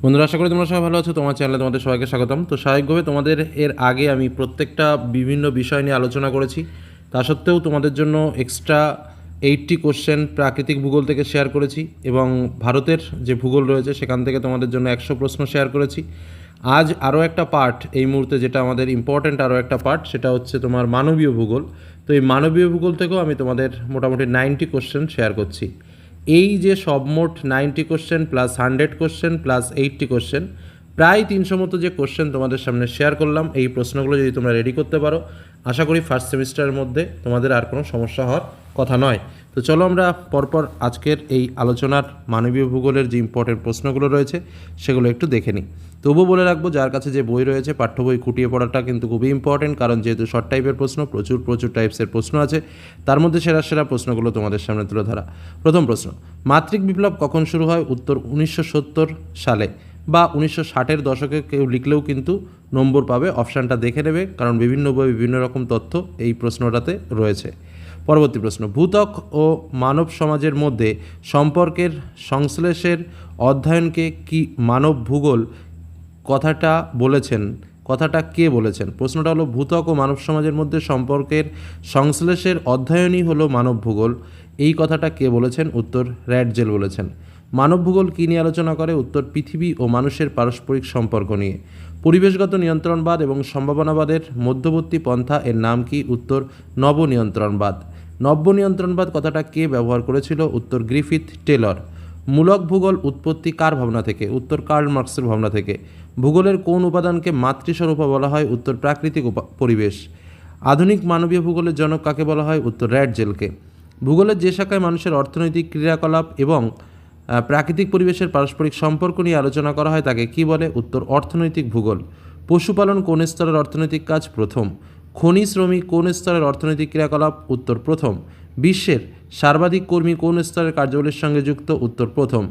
বন্ধুরা, আশা করি তোমরা সবাই ভালো আছো। তোমার চ্যানেলে তোমাদের সবাইকে স্বাগতম। তো স্বাভাবিকভাবে তোমাদের এর আগে আমি প্রত্যেকটা বিভিন্ন বিষয় নিয়ে আলোচনা করেছি। তা সত্ত্বেও তোমাদের জন্য এক্সট্রা 80 কোশ্চেন প্রাকৃতিক ভূগোল থেকে শেয়ার করেছি এবং ভারতের যে ভূগোল রয়েছে সেখান থেকে তোমাদের জন্য 100 প্রশ্ন শেয়ার করেছি। আজ আরও একটা পার্ট, এই মুহূর্তে যেটা আমাদের ইম্পর্ট্যান্ট আরও একটা পার্ট, সেটা হচ্ছে তোমার মানবীয় ভূগোল। তো এই মানবীয় ভূগোল থেকেও আমি তোমাদের মোটামুটি 90 কোশ্চেন শেয়ার করছি। এই যে সবমোট 90 question plus 100 question plus 80 question, প্রায় 300 মতো যে কোশ্চেন তোমাদের সামনে শেয়ার করলাম, এই প্রশ্নগুলো যদি তোমরা রেডি করতে পারো, আশা করি ফার্স্ট সেমিস্টারের মধ্যে তোমাদের আর কোনো সমস্যা হওয়ার কথা নয়। তো চলো আমরা পরপর আজকের এই আলোচনার মানবীয় ভূগোলের যে ইম্পর্টেন্ট প্রশ্নগুলো রয়েছে সেগুলো একটু দেখে নিই। তবুও বলে রাখবো, যার কাছে যে বই রয়েছে পাঠ্য বই খুঁটিয়ে পড়াটা কিন্তু খুবই ইম্পর্টেন্ট, কারণ যেহেতু শর্ট টাইপের প্রশ্ন, প্রচুর টাইপসের প্রশ্ন আছে, তার মধ্যে সেরা প্রশ্নগুলো তোমাদের সামনে তুলে ধরা। প্রথম প্রশ্ন, মাতৃক বিপ্লব কখন শুরু হয়? উত্তর 1970 সালে বা 1960-এর দশকে। কেউ লিখলেও কিন্তু নম্বর পাবে, অপশানটা দেখে নেবে, কারণ বিভিন্ন বই বিভিন্ন রকম তথ্য এই প্রশ্নটাতে রয়েছে। পরবর্তী প্রশ্ন, ভূত্বক ও মানব সমাজের মধ্যে সম্পর্কের সংশ্লেষের অধ্যয়নকে কি মানব ভূগোল কথাটা বলেছেন? কথাটা কে বলেছেন? প্রশ্নটা হলো, ভূত্বক ও মানব সমাজের মধ্যে সম্পর্কের সংশ্লেষের অধ্যয়নই হলো মানব ভূগোল। এই কথাটা কে বলেছেন? উত্তর র্যাটজেল বলেছেন। মানব ভূগোল কী নিয়ে আলোচনা করে? উত্তর পৃথিবী ও মানুষের পারস্পরিক সম্পর্ক নিয়ে। পরিবেশগত নিয়ন্ত্রণবাদ এবং সম্ভাবনাবাদের মধ্যবর্তী পন্থা এর নাম কি? উত্তর নবনিয়ন্ত্রণবাদ। নব্যনিয়ন্ত্রণবাদ কথাটা কে ব্যবহার করেছিল? উত্তর গ্রিফিথ টেলর। মূলক ভূগোল উৎপত্তি কার ভাবনা থেকে? উত্তর কার্ল মার্কসের ভাবনা থেকে। ভূগোলের কোন উপাদানকে মাতৃস্বরূপা বলা হয়? উত্তর প্রাকৃতিক পরিবেশ। আধুনিক মানবীয় ভূগোলের জনক কাকে বলা হয়? উত্তর র্যাটজেলকে। ভূগোলের যে শাখায় মানুষের অর্থনৈতিক ক্রিয়াকলাপ এবং প্রাকৃতিক পরিবেশের পারস্পরিক সম্পর্ক নিয়ে আলোচনা করা হয় তাকে কি বলে? উত্তর অর্থনৈতিক ভূগোল। পশুপালন কোন স্তরের অর্থনৈতিক কাজ? প্রথম। খনি শ্রমিক কোন স্তরের অর্থনৈতিক ক্রিয়াকলাপ? উত্তর প্রথম। বিশ্বের সর্বাধিক কর্মী কোন স্তরের কার্যাবলীর সঙ্গে যুক্ত? উত্তর প্রথম।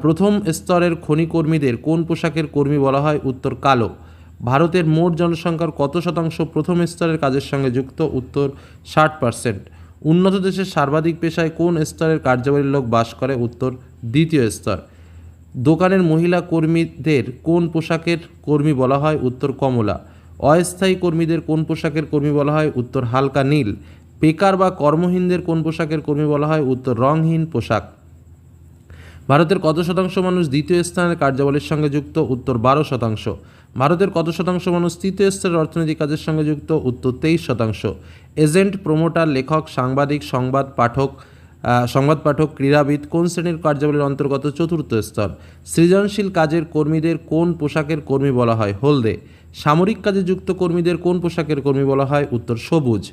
প্রথম স্তরের খনি কর্মীদের কোন পোশাকের কর্মী বলা হয়? উত্তর কালো। ভারতের মোট জনসংখ্যার কত শতাংশ প্রথম স্তরের কাজের সঙ্গে যুক্ত? উত্তর 60%। উন্নত দেশের সর্বাধিক পেশায় কোন স্তরের কার্যাবলীর লোক বাস করে? উত্তর দ্বিতীয় স্তর। দোকানের মহিলা কর্মীদের কোন পোশাকের কর্মী বলা হয়? উত্তর কমলা। অস্থায়ী কর্মীদের কোন পোশাকের কর্মী বলা হয়? উত্তর হালকা নীল। বেকার বা কর্মহীনদের কোন পোশাকের কর্মী বলা হয়? উত্তর রংহীন পোশাক। ভারতের কত শতাংশ মানুষ দ্বিতীয় স্থানের কার্যাবলীর সঙ্গে যুক্ত? উত্তর 12%। ভারতের কত শতাংশ মানুষ তৃতীয় স্তরের অর্থনৈতিক কাজের সঙ্গে যুক্ত? উত্তর 23%। এজেন্ট, প্রমোটার, লেখক, সাংবাদিক, সংবাদ পাঠক, ক্রীড়াবিদ কোন শ্রেণীর কার্যাবলীর অন্তর্গত? চতুর্থ স্তর। সৃজনশীল কাজের কর্মীদের কোন পোশাকের কর্মী বলা হয়? হলদে। সামরিক কাজে যুক্ত কর্মীদের কোন পোশাকের কর্মী বলা হয়? উত্তর সবুজ।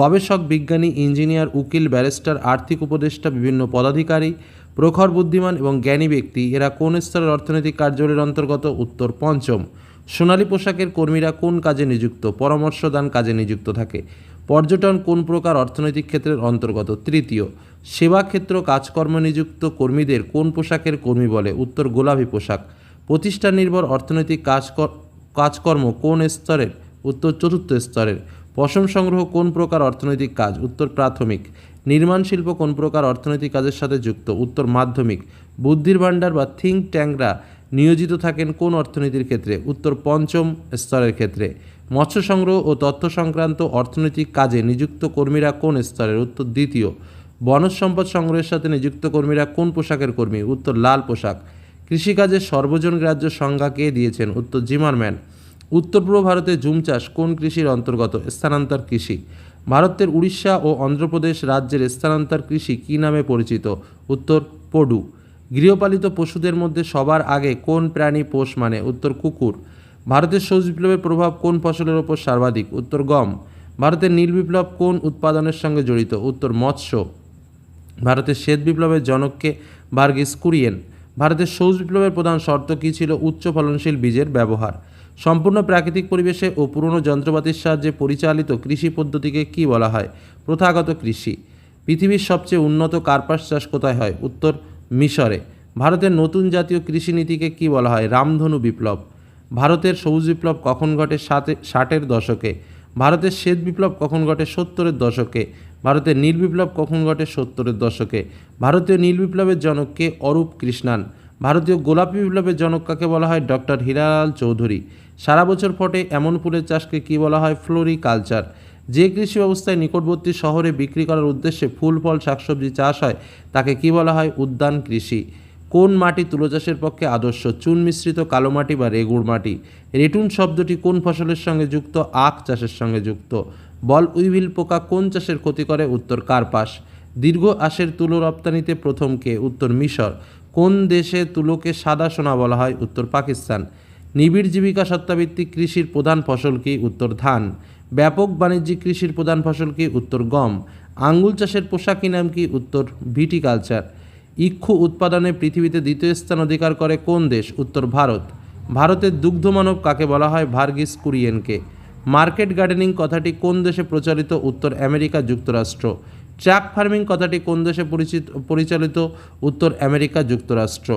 গবেষক, বিজ্ঞানী, ইঞ্জিনিয়ার, উকিল, ব্যারিস্টার, আর্থিক উপদেষ্টা, বিভিন্ন পদাধিকারী, প্রখর বুদ্ধিমান এবং জ্ঞানী ব্যক্তি এরা কোন স্তরের অর্থনৈতিক কার্যাবলীর অন্তর্গত? উত্তর পঞ্চম। সোনালী পোশাকের কর্মীরা কোন কাজে নিযুক্ত? পরামর্শদান কাজে নিযুক্ত থাকে। পর্যটন কোন প্রকার অর্থনৈতিক ক্ষেত্রের অন্তর্গত? তৃতীয়। সেবা ক্ষেত্র কাজকর্ম নিযুক্ত কর্মীদের কোন পোশাকের কর্মী বলে? উত্তর গোলাপি পোশাক। প্রতিষ্ঠান নির্ভর অর্থনৈতিক কাজকর্ম কোন স্তরের? উত্তর চতুর্থ স্তরের। পশম সংগ্রহ কোন প্রকার অর্থনৈতিক কাজ? উত্তর প্রাথমিক। নির্মাণ শিল্প কোন প্রকার অর্থনৈতিক কাজের সাথে যুক্ত? উত্তর মাধ্যমিক। বুদ্ধির ভাণ্ডার বা থিঙ্ক ট্যাঙ্করা নিয়োজিত থাকেন কোন অর্থনীতির ক্ষেত্রে? উত্তর পঞ্চম স্তরের ক্ষেত্রে। মৎস্য সংগ্রহ ও তথ্য সংক্রান্ত অর্থনৈতিক কাজে নিযুক্ত কর্মীরা কোন স্তরের? উত্তর দ্বিতীয়। বনজ সম্পদ সংগ্রহের সাথে নিযুক্ত কর্মীরা কোন পোশাকের কর্মী? উত্তর লাল পোশাক। কৃষিকাজের সর্বজনগ্রাহ্য সংজ্ঞা কে দিয়েছেন? উত্তর জিমারম্যান। উত্তর পূর্ব ভারতে জুম চাষ কোন কৃষির অন্তর্গত? স্থানান্তর কৃষি। ভারতের উড়িষ্যা ও অন্ধ্রপ্রদেশ রাজ্যের স্থানান্তর কৃষি কী নামে পরিচিত? উত্তর পডু। গৃহপালিত পশুদের মধ্যে সবার আগে কোন প্রাণী পোষ মানে? উত্তর কুকুর। ভারতের সবুজ বিপ্লবের প্রভাব কোন ফসলের ওপর সর্বাধিক? উত্তর গম। ভারতের নীল বিপ্লব কোন উৎপাদনের সঙ্গে জড়িত? উত্তর মৎস্য। ভারতের শ্বেত বিপ্লবের জনককে? ভার্গিস কুরিয়েন। ভারতের সবুজ বিপ্লবের প্রধান শর্ত কী ছিল? উচ্চ ফলনশীল বীজের ব্যবহার। সম্পূর্ণ প্রাকৃতিক পরিবেশে ও পুরনো যন্ত্রপাতির সাহায্যে পরিচালিত কৃষি পদ্ধতিকে কী বলা হয়? প্রথাগত কৃষি। পৃথিবীর সবচেয়ে উন্নত কার্পাস চাষ কোথায় হয়? উত্তর মিশরে। ভারতের নতুন জাতীয় কৃষি নীতিকে কী বলা হয়? রামধনু বিপ্লব। ভারতের সবুজ বিপ্লব কখন ঘটে? 60-এর দশকে। ভারতের শ্বেত বিপ্লব কখন ঘটে? 70-এর দশকে। ভারতের নীল বিপ্লব কখন ঘটে? 70-এর দশকে। ভারতীয় নীল বিপ্লবের জনক কে? অরূপ কৃষ্ণান। ভারতীয় গোলাপি বিপ্লবের জনক কাকে বলা হয়? ডক্টর হীরালাল চৌধুরী। সারা বছর ফোটে এমন ফুলের চাষকে কী বলা হয়? ফ্লোরিকালচার। যে কৃষি ব্যবস্থায় নিকটবর্তী শহরে বিক্রি করার উদ্দেশ্যে ফুল ফল শাকসবজি চাষ হয় তাকে কী বলা হয়? উদ্যান কৃষি। কোন মাটি তুলো চাষের পক্ষে আদর্শ? চুন মিশ্রিত কালো মাটি বা রেগুড় মাটি। রেটুন শব্দটি কোন ফসলের সঙ্গে যুক্ত? আখ চাষের সঙ্গে যুক্ত। বল উইভিল পোকা কোন চাষের ক্ষতি করে? উত্তর কার্পাস। দীর্ঘ আঁশের তুলো রপ্তানিতে প্রথম কে? উত্তর মিশর। কোন দেশে তুলোকে সাদা সোনা বলা হয়? উত্তর পাকিস্তান। নিবিড় জীবিকা সত্তাভিত্তিক কৃষির প্রধান ফসল কি? উত্তর ধান। ব্যাপক বাণিজ্যিক কৃষির প্রধান ফসল কি? উত্তর গম। আঙ্গুল চাষের পোশাকি নাম কি? উত্তর ভিটিকালচার। ইক্ষু উৎপাদনে পৃথিবীতে দ্বিতীয় স্থান অধিকার করে কোন দেশ? উত্তর ভারত। ভারতের দুগ্ধমানব কাকে বলা হয়? ভার্গিস কুরিয়েনকে। মার্কেট গার্ডেনিং কথাটি কোন দেশে প্রচলিত? উত্তর আমেরিকা যুক্তরাষ্ট্র। ট্রাক ফার্মিং কথাটি কোন দেশে পরিচালিত? উত্তর আমেরিকা যুক্তরাষ্ট্র।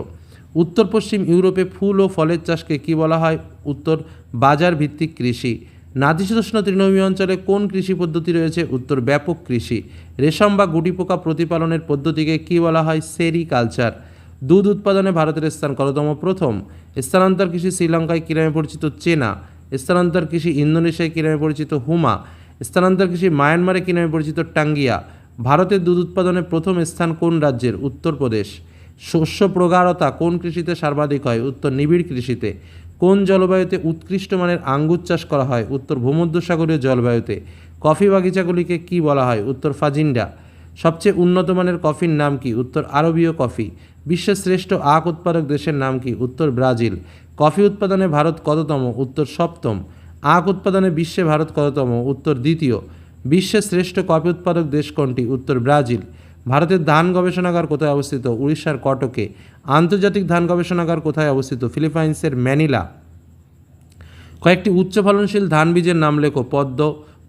উত্তর পশ্চিম ইউরোপে ফুল ও ফলের চাষকে কী বলা হয়? উত্তর বাজার ভিত্তিক কৃষি। নাতিশীতোষ্ণ তৃণভূমি অঞ্চলে কোন কৃষি পদ্ধতি রয়েছে? উত্তর ব্যাপক কৃষি। রেশম বা গুটিপোকা প্রতিপালনের পদ্ধতিকে কী বলা হয়? সেরিকালচার। দুধ উৎপাদনে ভারতের স্থান কততম? প্রথম। স্থানান্তর কৃষি শ্রীলঙ্কায় কী নামে পরিচিত? চেনা। স্থানান্তর কৃষি ইন্দোনেশিয়ায় কী নামে পরিচিত? হুমা। স্থানান্তর কৃষি মায়ানমারে কী নামে পরিচিত? টাঙ্গিয়া। ভারতের দুধ উৎপাদনে প্রথম স্থান কোন রাজ্যের? উত্তরপ্রদেশ। শস্য প্রগাঢ়তা কোন কৃষিতে সর্বাধিক হয়? উত্তর নিবিড় কৃষিতে। কোন জলবায়ুতে উৎকৃষ্ট মানের আঙ্গুর চাষ করা হয়? উত্তর ভূমধ্যসাগরীয় জলবায়ুতে। কফি বাগিচাগুলিকে কি বলা হয়? উত্তর ফাজিন্ডা। সবচেয়ে উন্নত মানের কফির নাম কি? উত্তর আরবীয় কফি। বিশ্বের শ্রেষ্ঠ আখ উৎপাদক দেশের নাম কি? উত্তর ব্রাজিল। কফি উৎপাদনে ভারত কততম? উত্তর সপ্তম। আখ উৎপাদনে বিশ্বে ভারত কততম? উত্তর দ্বিতীয়। বিশ্বের শ্রেষ্ঠ কফি উৎপাদক দেশ কোনটি? উত্তর ব্রাজিল। ভারতের ধান গবেষণাগার কোথায় অবস্থিত? উড়িষ্যার কটকে। আন্তর্জাতিক ধান গবেষণাগার কোথায় অবস্থিত? ফিলিপাইন্সের ম্যানিলা। কয়েকটি উচ্চ ফলনশীল ধান বীজের নাম লেখো।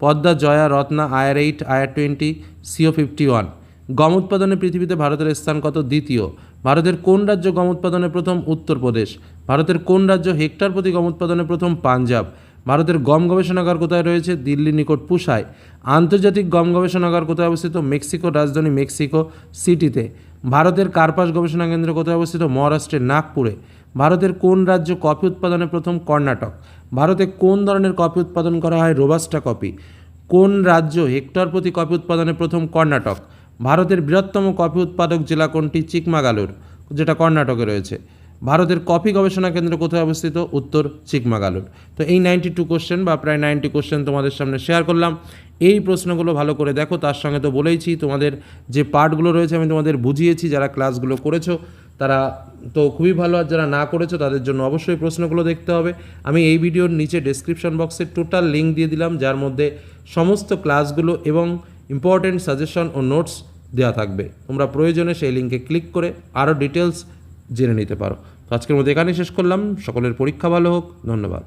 পদ্মা, জয়া, রত্না, আয়ার 8, আয়ার 20, CO51। গম উৎপাদনে পৃথিবীতে ভারতের স্থান কত? দ্বিতীয়। ভারতের কোন রাজ্য গম উৎপাদনে প্রথম? উত্তরপ্রদেশ। ভারতের কোন রাজ্য হেক্টর প্রতি গম উৎপাদনে প্রথম? পাঞ্জাব। ভারতের গম গবেষণাগার কোথায় রয়েছে? দিল্লি নিকট পুসায়। আন্তর্জাতিক গম গবেষণাগার কোথায় অবস্থিত? মেক্সিকোর রাজধানী মেক্সিকো সিটিতে। ভারতের কার্পাস গবেষণা কেন্দ্র কোথায় অবস্থিত? মহারাষ্ট্রের নাগপুরে। ভারতের কোন রাজ্য কফি উৎপাদনে প্রথম? কর্ণাটক। ভারতে কোন ধরনের কফি উৎপাদন করা হয়? Robusta coffee. কোন রাজ্য হেক্টর প্রতি কফি উৎপাদনে প্রথম? কর্ণাটক। ভারতের বৃহত্তম কফি উৎপাদক জেলা কোনটি? চিকমাগালুর, যেটা কর্ণাটকে রয়েছে। ভারতের কফি গবেষণা কেন্দ্র কোথায় অবস্থিত? উত্তর চিকমাগালুর। তো এই 92 কোশ্চেন বা প্রায় 90 কোশ্চেন তোমাদের সামনে শেয়ার করলাম। এই প্রশ্নগুলো ভালো করে দেখো। তার সঙ্গে তো বলেইছি তোমাদের যে পার্টগুলো রয়েছে আমি তোমাদের বুঝিয়েছি। যারা ক্লাসগুলো করেছো তারা তো খুবই ভালো, আর যারা না করেছো তাদের জন্য অবশ্যই প্রশ্নগুলো দেখতে হবে। আমি এই ভিডিওর নিচে ডেসক্রিপশন বক্সে টোটাল লিঙ্ক দিয়ে দিলাম, যার মধ্যে সমস্ত ক্লাসগুলো এবং ইম্পর্টেন্ট সাজেশন ও নোটস দেওয়া থাকবে। তোমরা প্রয়োজনে সেই লিঙ্কে ক্লিক করে আরও ডিটেলস জেনে নিতে পারো। তো আজকের মধ্যে এখানেই শেষ করলাম। সকলের পরীক্ষা ভালো হোক। ধন্যবাদ।